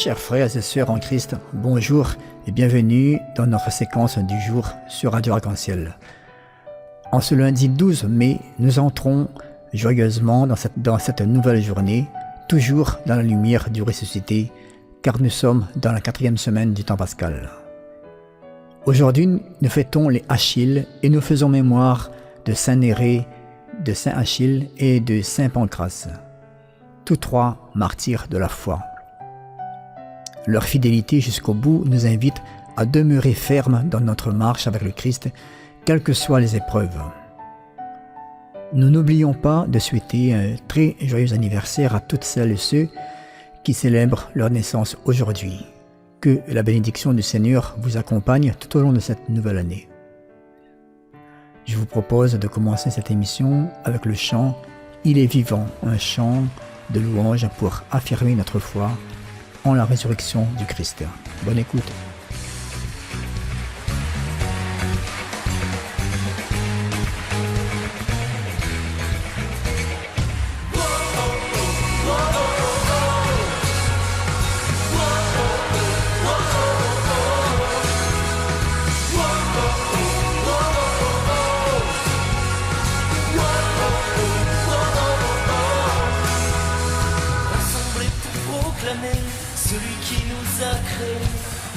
Chers frères et sœurs en Christ, bonjour et bienvenue dans notre séquence du jour sur Radio Arc-en-Ciel. En ce lundi 12 mai, nous entrons joyeusement dans cette nouvelle journée, toujours dans la lumière du ressuscité, car nous sommes dans la 4e semaine du temps pascal. Aujourd'hui, nous fêtons les Achilles et nous faisons mémoire de Saint Nérée, de Saint Achille et de Saint Pancrace, tous trois martyrs de la foi. Leur fidélité jusqu'au bout nous invite à demeurer fermes dans notre marche avec le Christ, quelles que soient les épreuves. Nous n'oublions pas de souhaiter un très joyeux anniversaire à toutes celles et ceux qui célèbrent leur naissance aujourd'hui. Que la bénédiction du Seigneur vous accompagne tout au long de cette nouvelle année. Je vous propose de commencer cette émission avec le chant « Il est vivant », un chant de louange pour affirmer notre foi en la résurrection du Christ. Bonne écoute. Celui qui nous a créés,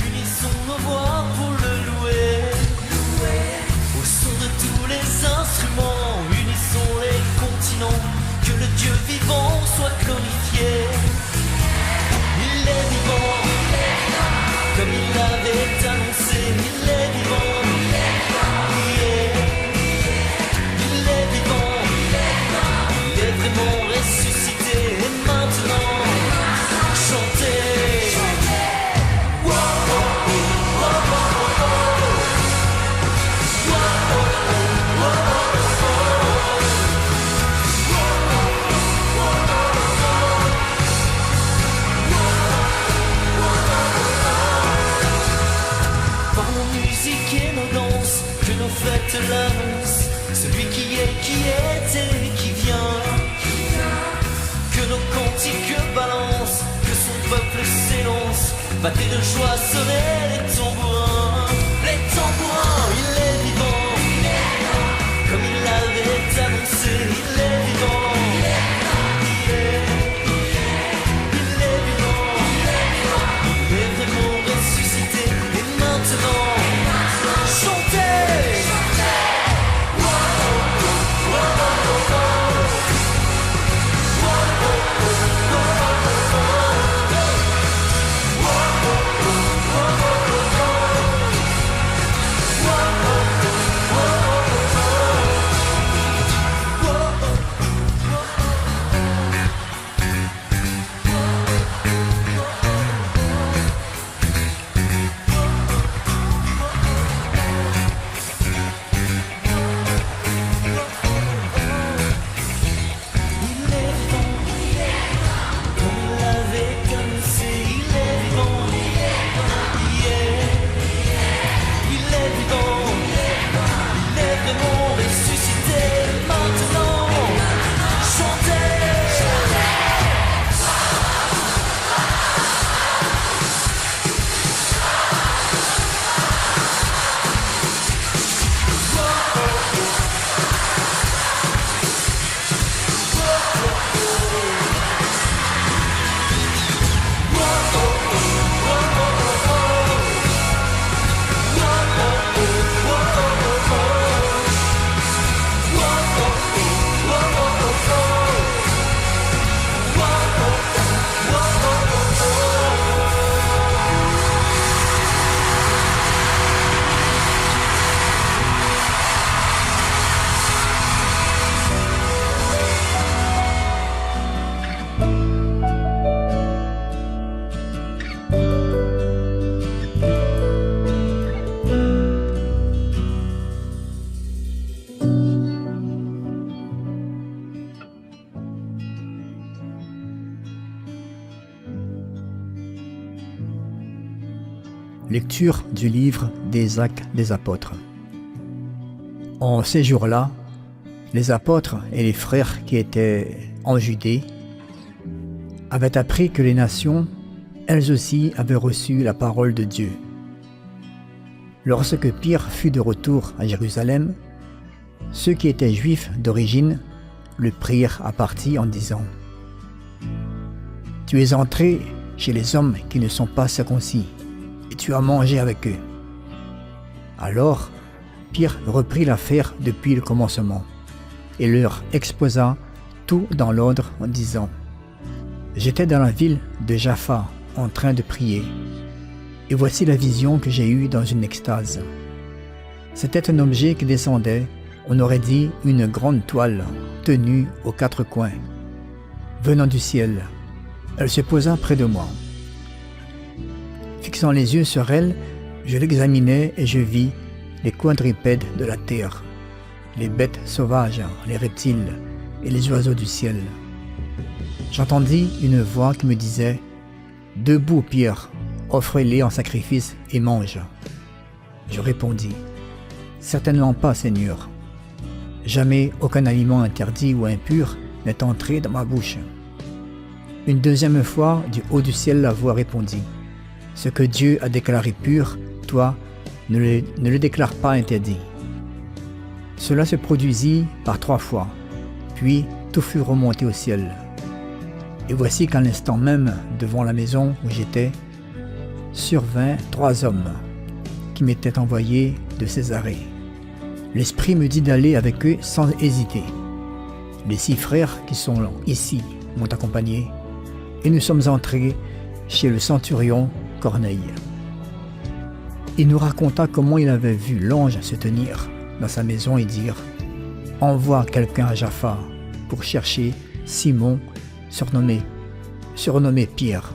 unissons nos voix pour le louer. Au son de tous les instruments, unissons les continents, que le Dieu vivant soit glorifié. Il est vivant, comme il l'avait annoncé, il est vivant. Il est vivant, il est vraiment ressuscité et maintenant chantez. Faites l'annonce, celui qui est et qui vient. Que nos cantiques balancent, que son peuple s'élance. Battez de joie, sonnez les tambourins. Les tambourins, il est vivant. Comme il l'avait annoncé, il est vivant. Il est vivant. Il est vraiment ressuscité. Et maintenant, chantez. Lecture du livre des Actes des Apôtres. En ces jours-là, les apôtres et les frères qui étaient en Judée avaient appris que les nations elles aussi avaient reçu la parole de Dieu. Lorsque Pierre fut de retour à Jérusalem, ceux qui étaient juifs d'origine le prirent à partie en disant « Tu es entré chez les hommes qui ne sont pas circoncis, et tu as mangé avec eux. » Alors, Pierre reprit l'affaire depuis le commencement, et leur exposa tout dans l'ordre en disant « J'étais dans la ville de Jaffa en train de prier, et voici la vision que j'ai eue dans une extase. C'était un objet qui descendait, on aurait dit une grande toile, tenue aux quatre coins, venant du ciel. Elle se posa près de moi. Fixant les yeux sur elle, je l'examinai et je vis les quadrupèdes de la terre, les bêtes sauvages, les reptiles et les oiseaux du ciel. J'entendis une voix qui me disait « Debout, Pierre, offre-les en sacrifice et mange. » Je répondis « Certainement pas, Seigneur. Jamais aucun aliment interdit ou impur n'est entré dans ma bouche. » Une deuxième fois, du haut du ciel, la voix répondit « Ce que Dieu a déclaré pur, toi, ne le déclare pas interdit. » Cela se produisit par 3 fois, puis tout fut remonté au ciel. Et voici qu'à l'instant même, devant la maison où j'étais, survinrent 3 hommes qui m'étaient envoyés de Césarée. L'Esprit me dit d'aller avec eux sans hésiter. Les 6 frères qui sont ici m'ont accompagné, et nous sommes entrés chez le centurion Corneille. Il nous raconta comment il avait vu l'ange se tenir dans sa maison et dire « Envoie quelqu'un à Jaffa pour chercher Simon, surnommé Pierre.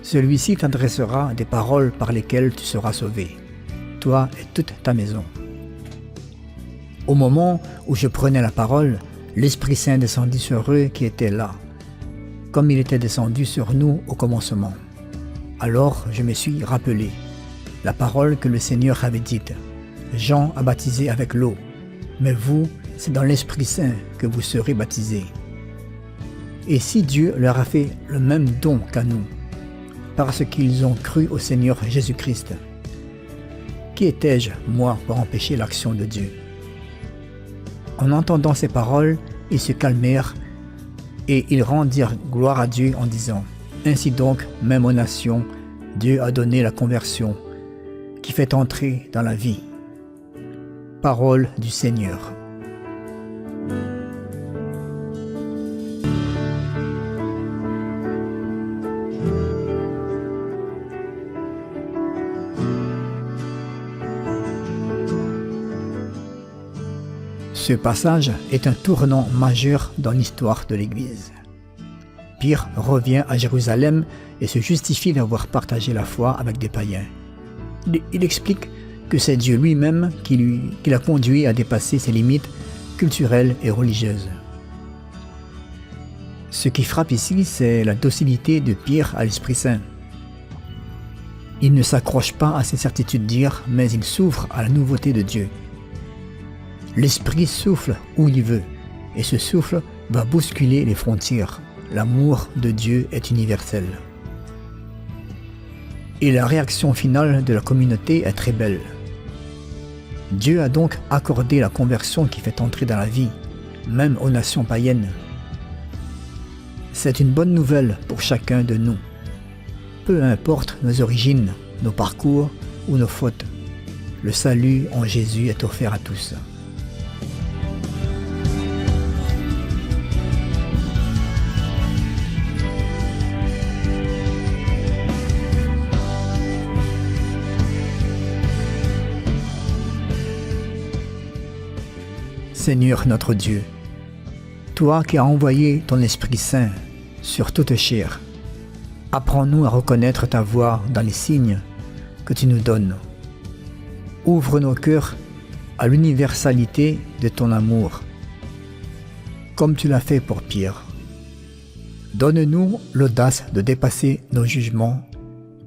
Celui-ci t'adressera des paroles par lesquelles tu seras sauvé, toi et toute ta maison. » Au moment où je prenais la parole, l'Esprit Saint descendit sur eux qui étaient là, comme il était descendu sur nous au commencement. Alors je me suis rappelé la parole que le Seigneur avait dite. Jean a baptisé avec l'eau, mais vous, c'est dans l'Esprit Saint que vous serez baptisés. Et si Dieu leur a fait le même don qu'à nous, parce qu'ils ont cru au Seigneur Jésus-Christ, qui étais-je, moi, pour empêcher l'action de Dieu? En entendant ces paroles, ils se calmèrent et ils rendirent gloire à Dieu en disant « Ainsi donc, même aux nations, Dieu a donné la conversion qui fait entrer dans la vie. » Parole du Seigneur. Ce passage est un tournant majeur dans l'histoire de l'Église. Pierre revient à Jérusalem et se justifie d'avoir partagé la foi avec des païens. Il explique que c'est Dieu lui-même qui l'a conduit à dépasser ses limites culturelles et religieuses. Ce qui frappe ici, c'est la docilité de Pierre à l'Esprit Saint. Il ne s'accroche pas à ses certitudes dires, mais il s'ouvre à la nouveauté de Dieu. L'Esprit souffle où il veut, et ce souffle va bousculer les frontières. L'amour de Dieu est universel. Et la réaction finale de la communauté est très belle. Dieu a donc accordé la conversion qui fait entrer dans la vie, même aux nations païennes. C'est une bonne nouvelle pour chacun de nous. Peu importe nos origines, nos parcours ou nos fautes, le salut en Jésus est offert à tous. Seigneur notre Dieu, toi qui as envoyé ton Esprit Saint sur toute chair, apprends-nous à reconnaître ta voix dans les signes que tu nous donnes. Ouvre nos cœurs à l'universalité de ton amour, comme tu l'as fait pour Pierre. Donne-nous l'audace de dépasser nos jugements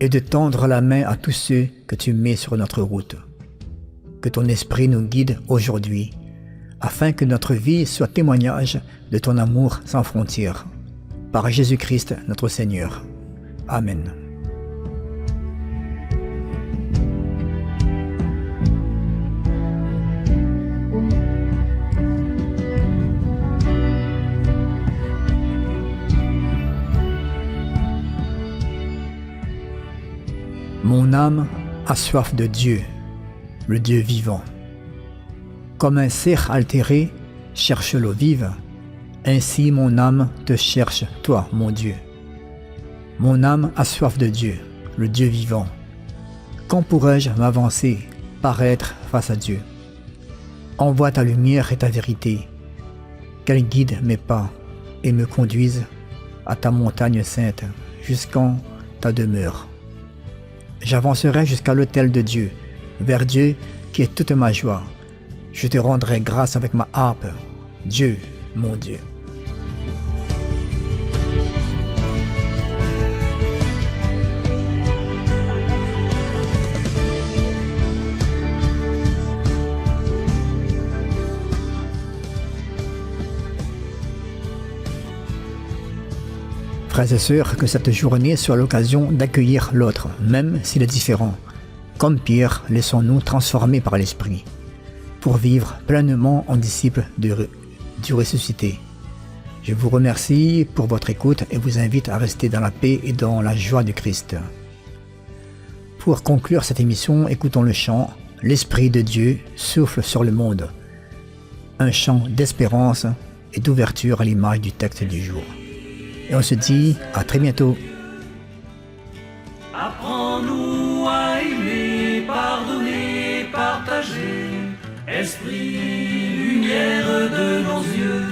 et de tendre la main à tous ceux que tu mets sur notre route. Que ton Esprit nous guide aujourd'hui, afin que notre vie soit témoignage de ton amour sans frontières. Par Jésus-Christ notre Seigneur. Amen. Mon âme a soif de Dieu, le Dieu vivant. Comme un cerf altéré cherche l'eau vive, ainsi mon âme te cherche, toi, mon Dieu. Mon âme a soif de Dieu, le Dieu vivant. Quand pourrais-je m'avancer, paraître face à Dieu? Envoie ta lumière et ta vérité, qu'elle guide mes pas et me conduise à ta montagne sainte, jusqu'en ta demeure. J'avancerai jusqu'à l'autel de Dieu, vers Dieu qui est toute ma joie. Je te rendrai grâce avec ma harpe, Dieu, mon Dieu. Frères et sœurs, que cette journée soit l'occasion d'accueillir l'autre, même s'il est différent. Comme Pierre, laissons-nous transformer par l'Esprit, pour vivre pleinement en disciples du ressuscité. Je vous remercie pour votre écoute et vous invite à rester dans la paix et dans la joie du Christ. Pour conclure cette émission, écoutons le chant « L'Esprit de Dieu souffle sur le monde », un chant d'espérance et d'ouverture à l'image du texte du jour. Et on se dit à très bientôt. Apprends-nous à aimer, pardonner, partager, Esprit, lumière de nos yeux,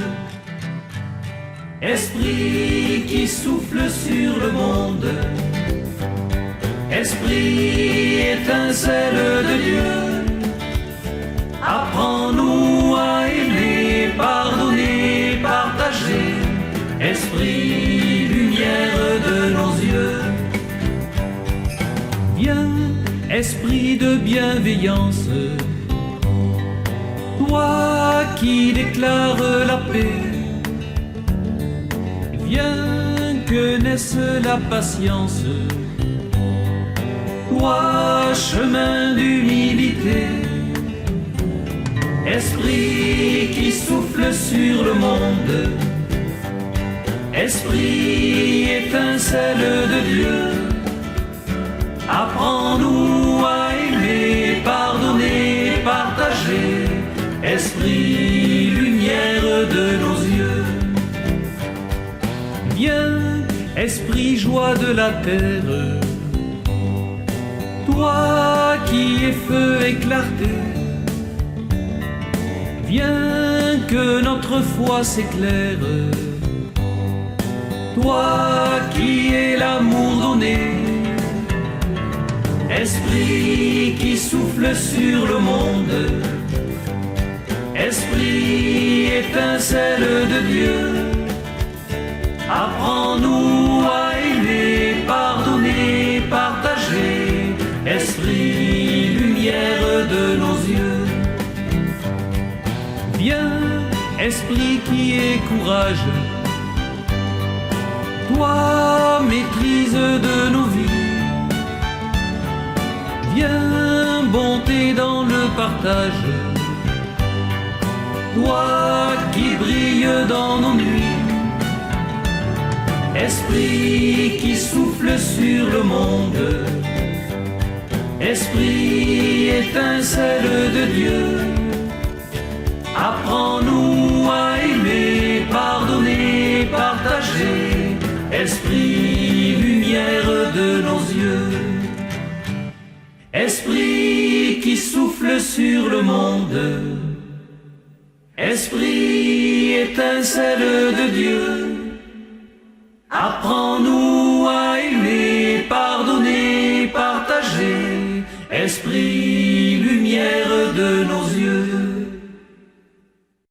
Esprit qui souffle sur le monde, Esprit, étincelle de Dieu. Apprends-nous à aimer, pardonner, partager, Esprit, lumière de nos yeux. Viens, Esprit de bienveillance, toi qui déclares la paix. Viens que naisse la patience, toi chemin d'humilité. Esprit qui souffle sur le monde, Esprit, étincelle de Dieu, apprends-nous à aimer, pardonner, partager, Esprit, lumière de nos yeux. Viens, Esprit, joie de la terre, toi qui es feu et clarté. Viens que notre foi s'éclaire, toi qui es l'amour donné, Esprit qui souffle sur le monde, Esprit, étincelle de Dieu, apprends-nous à aimer, pardonner, partager, Esprit, lumière de nos yeux. Viens, Esprit qui est courage, toi, maîtrise de nos vies. Viens, bonté dans le partage, toi qui brilles dans nos nuits. Esprit qui souffle sur le monde, Esprit, étincelle de Dieu, apprends-nous à aimer, pardonner, partager, Esprit, lumière de nos yeux. Esprit qui souffle sur le monde, Esprit, étincelle de Dieu, apprends-nous à aimer, pardonner, partager, Esprit, lumière de nos yeux.